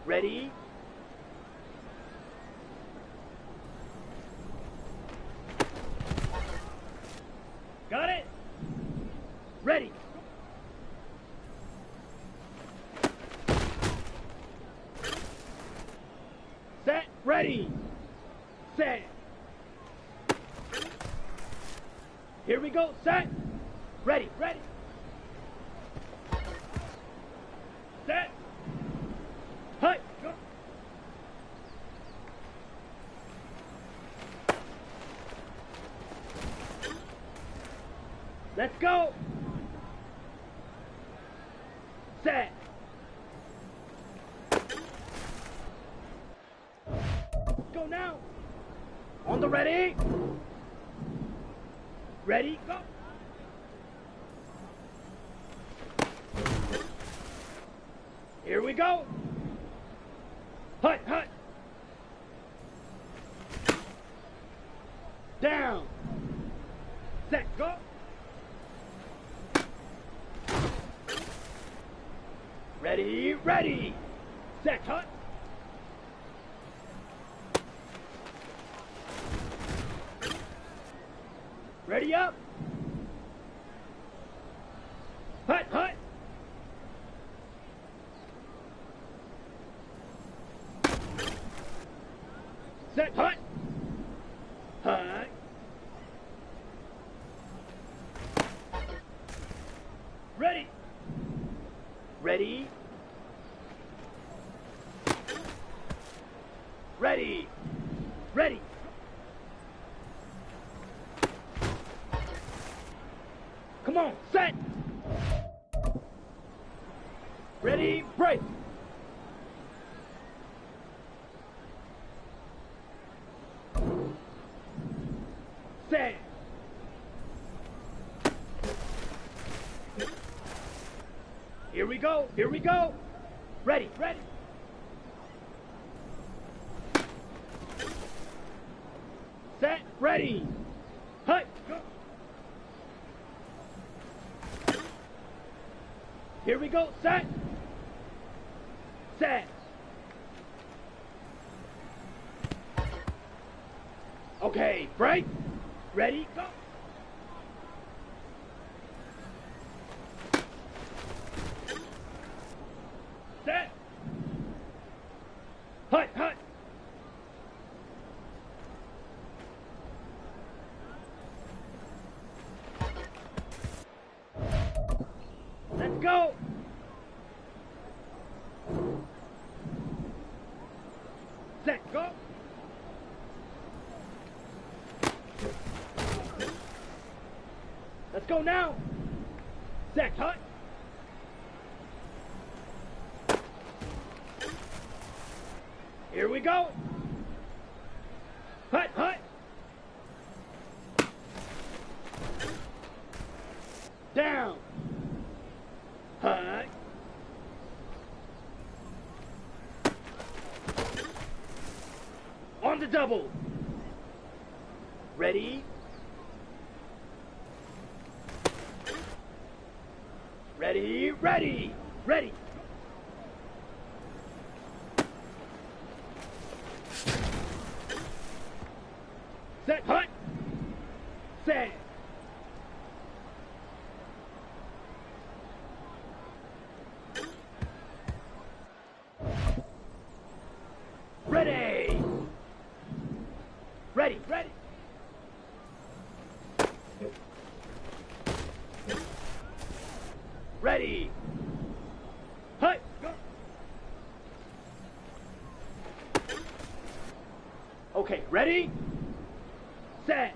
Ready? Got it. Ready. Set. Ready. Set. Here we go. Set. Ready. Ready. Set. Hut. Go. Let's go. Set. Go now. On the ready. Ready, go. Here we go. Hut, hut. Down. Set, go. Ready, ready. Set, hut. Ready up. Hut, hut. Set, hut. Hut. Ready. Ready. Ready. Ready. Come on, set. Ready, break. Set. Here we go, here we go. Ready, ready. Set, ready. Hut, go. Here we go, set. Set. Okay, break. Ready, go. Set. Hut, hut. Let's go. Set, go. Let's go now. Set, hut. Here we go. Hut, hut. Down. Hut. On the double. Ready. Ready, ready, ready. Set, hut. Set. Ready. Ready, ready. Ready. Hut, go. Okay, ready? Set.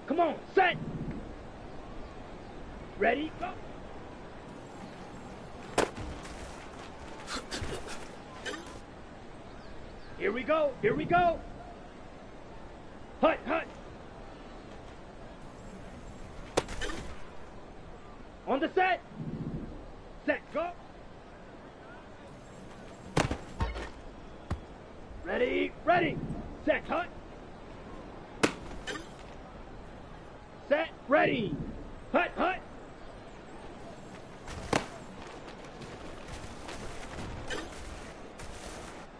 Come on, set. Ready, go. Here we go, here we go. Hut, hut. On the set. Set, go. Ready, ready. Set, hut. ready, hut, hut.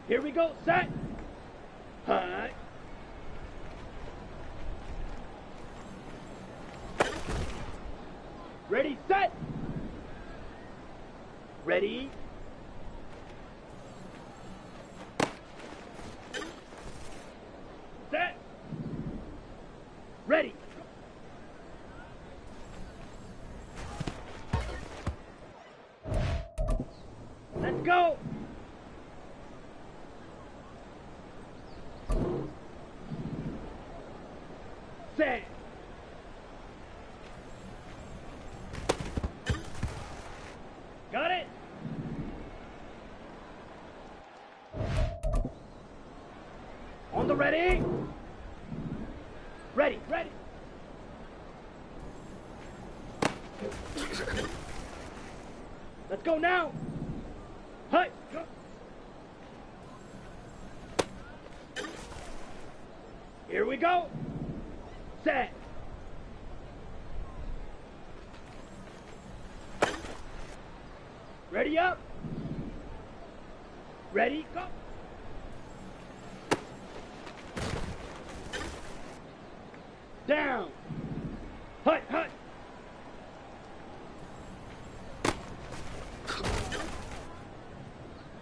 Here we go, set, hut. Ready, set. Ready. Set. Ready. Let's go. Set. Got it. On the ready. Ready, ready. Let's go now. Hut, go. Here we go. Set. Ready up. Ready, go. Down. Hut, hut.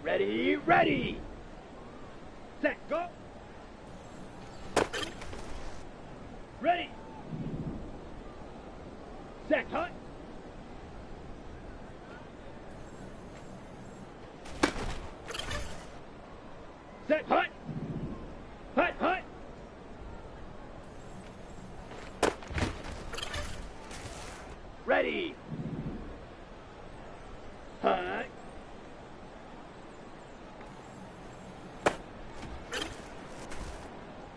Ready, ready. Set, go. Ready. Set, hut. Set, hut. Hut, hut. Ready. Hut.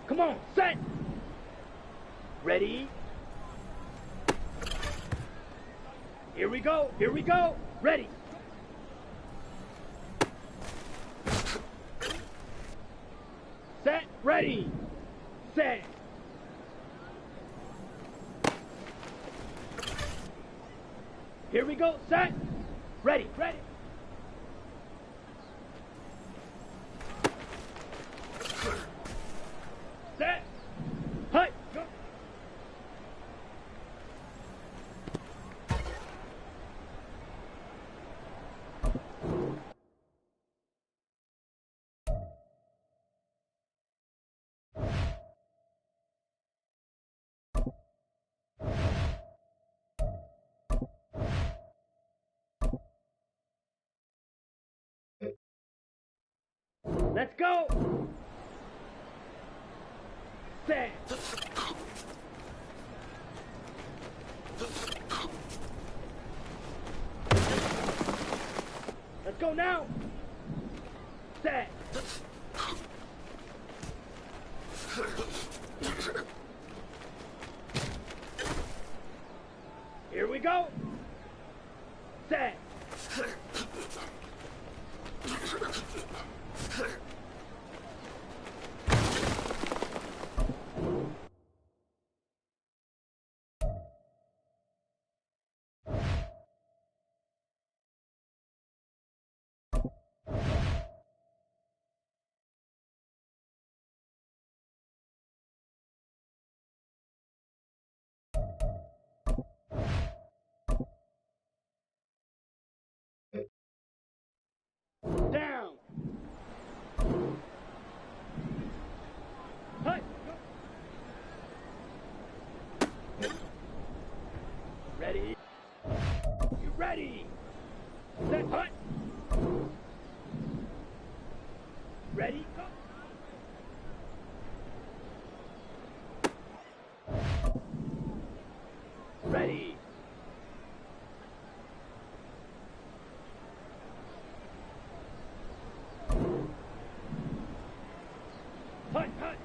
Come on, set. Ready. Here we go, here we go. Ready. Set, ready. Set. Here we go, set. Ready, ready. Set. Hut, go. Let's go. Set. Let's go now. Set. Here we go. Set. Down. Hut. Go. Ready. You ready? Set. Hut. Ready. Go. Ready. Hut, hut.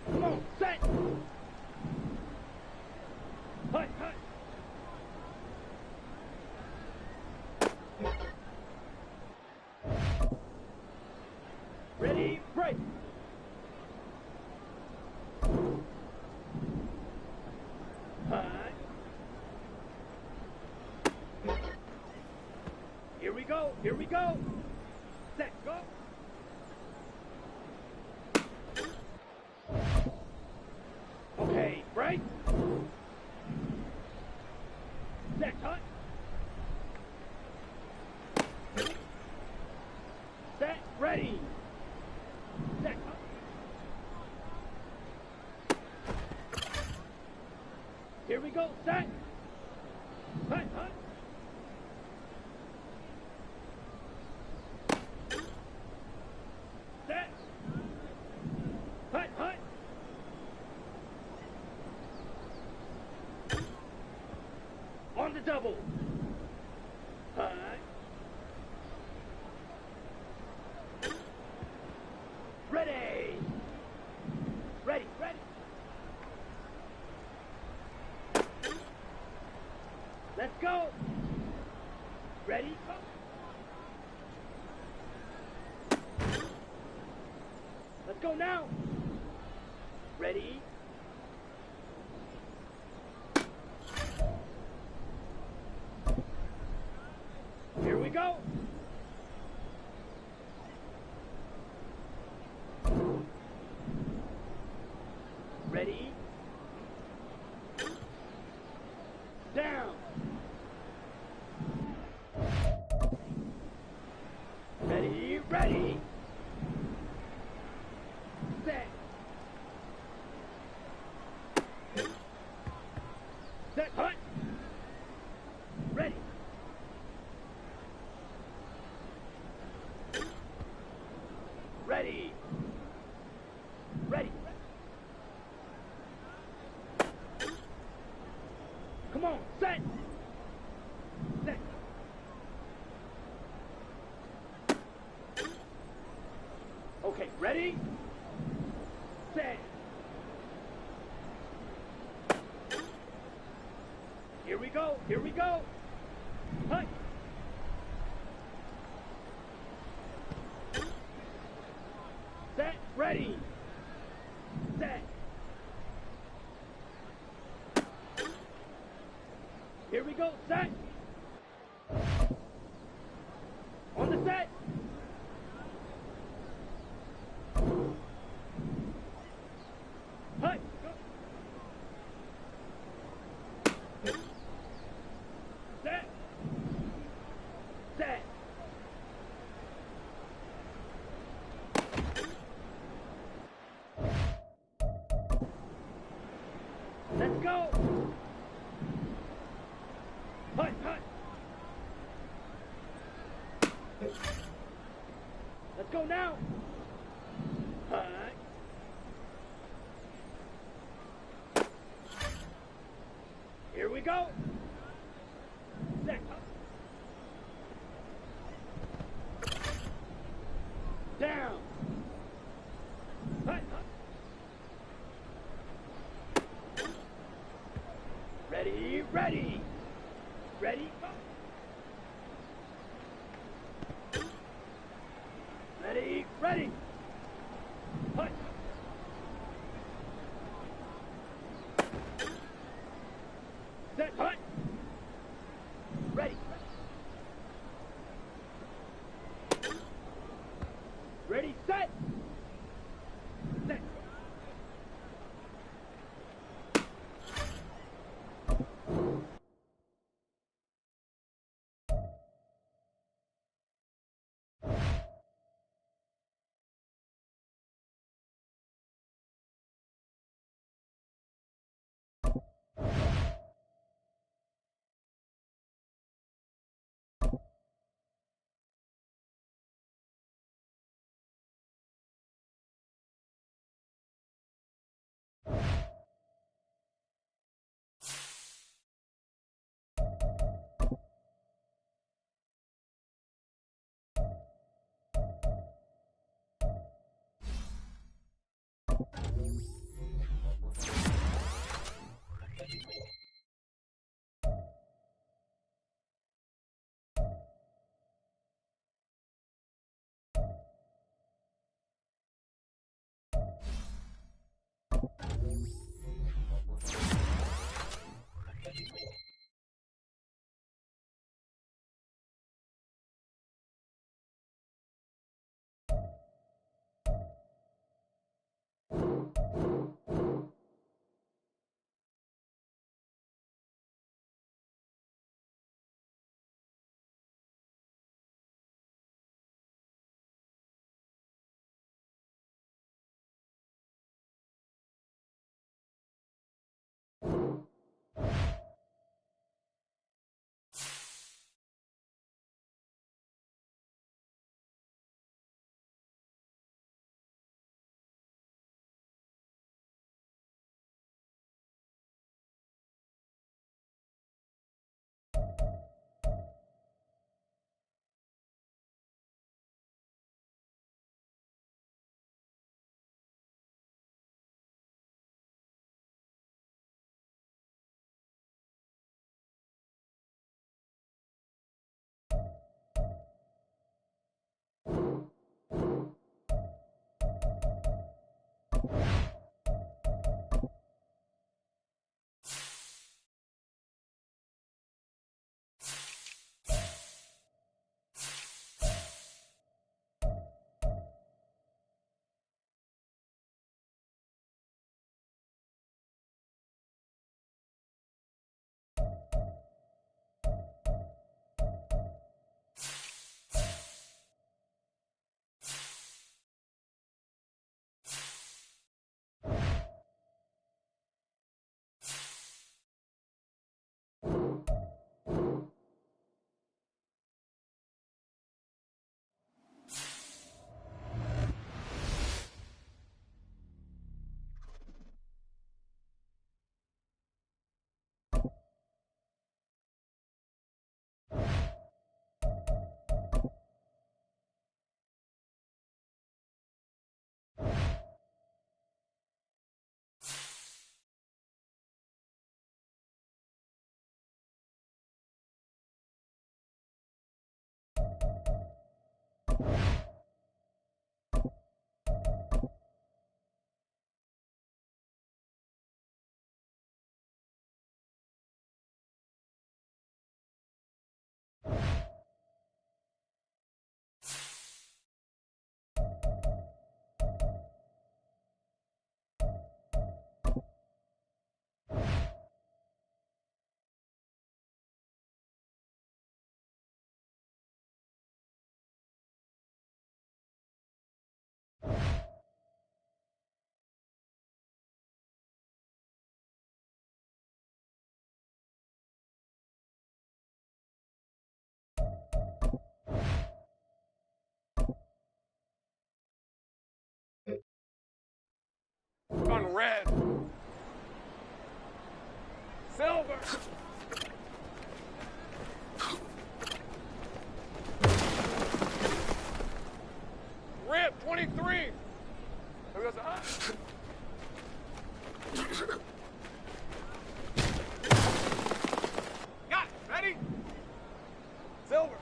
Come on, set. Hut, hut. Ready, break. go. Set. Hut, hut. Set. Hut, hut. On the double. Hut. Ready. Ready, ready. Let's go. Ready? Go. Let's go now. Ready? Here we go. Ready? Down. Ready, ready. Set. Set, hut. Ready. Ready. Ready. Come on, set. Set. Okay, ready? Set. Here we go, here we go. Hut. Set, ready. Set. Here we go, set. On the set. Hut. Go. Set. Set. Let's go. Hut, hut. Let's go now. Hut. Here we go. Set. Down. Hut, hut. Ready, ready. Ready, go. Ready, ready. Hut. Set, hut. Ready. Ready, set. Set. Rip, 23. Here goes the hot. Got it. Ready? Silver.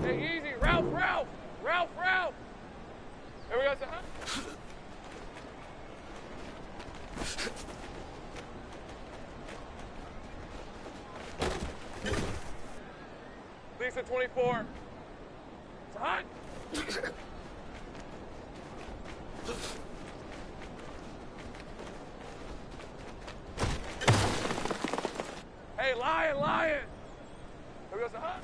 Hey, easy. Ralph, Ralph. Ralph, Ralph. Here we go, sir. Lisa, 24. It's hot. Hey, Lion, Lion. Here goes the hot.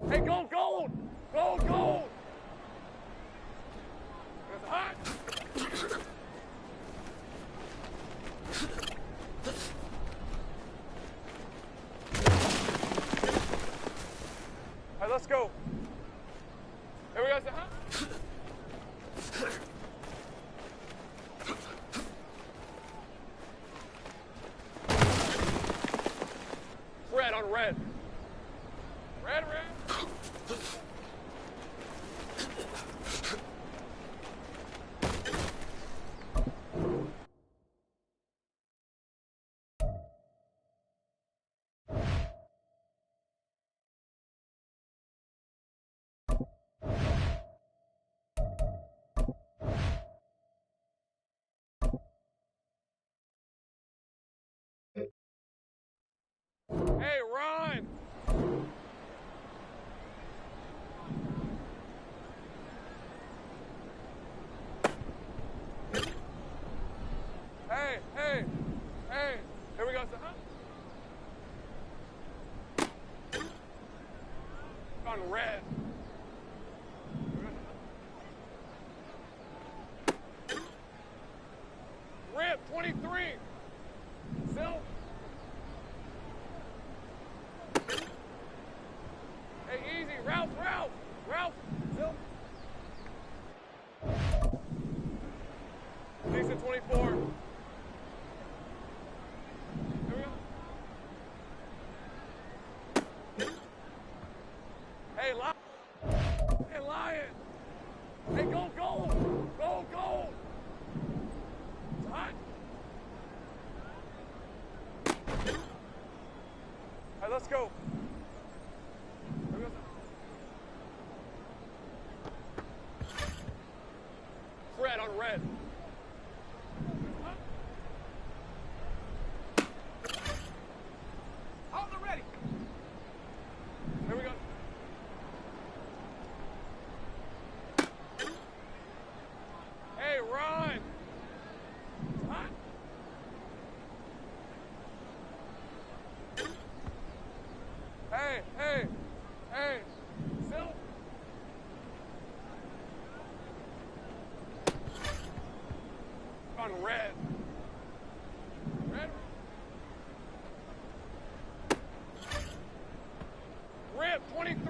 Hey, gold, gold! Gold, gold! It's hot! All right, let's go. Here we go, it's hot. Red on red. Red, red. Hey, Ron! Hey, hey, hey. Here we go, sir. On red. Rip, 23. Silver. Hey, easy. Ralph, Ralph. Ralph. Silver. Lisa, 24. Here we go. Hey, Lion. Hey, Lion. Hey, gold, gold. Gold, gold. It's hot. All right, let's go. Here we go. Red on red. On the ready. Here we go. Hey, Ron. It's hot. Hey, hey, hey. Silver. On red. Red. Rip, 23.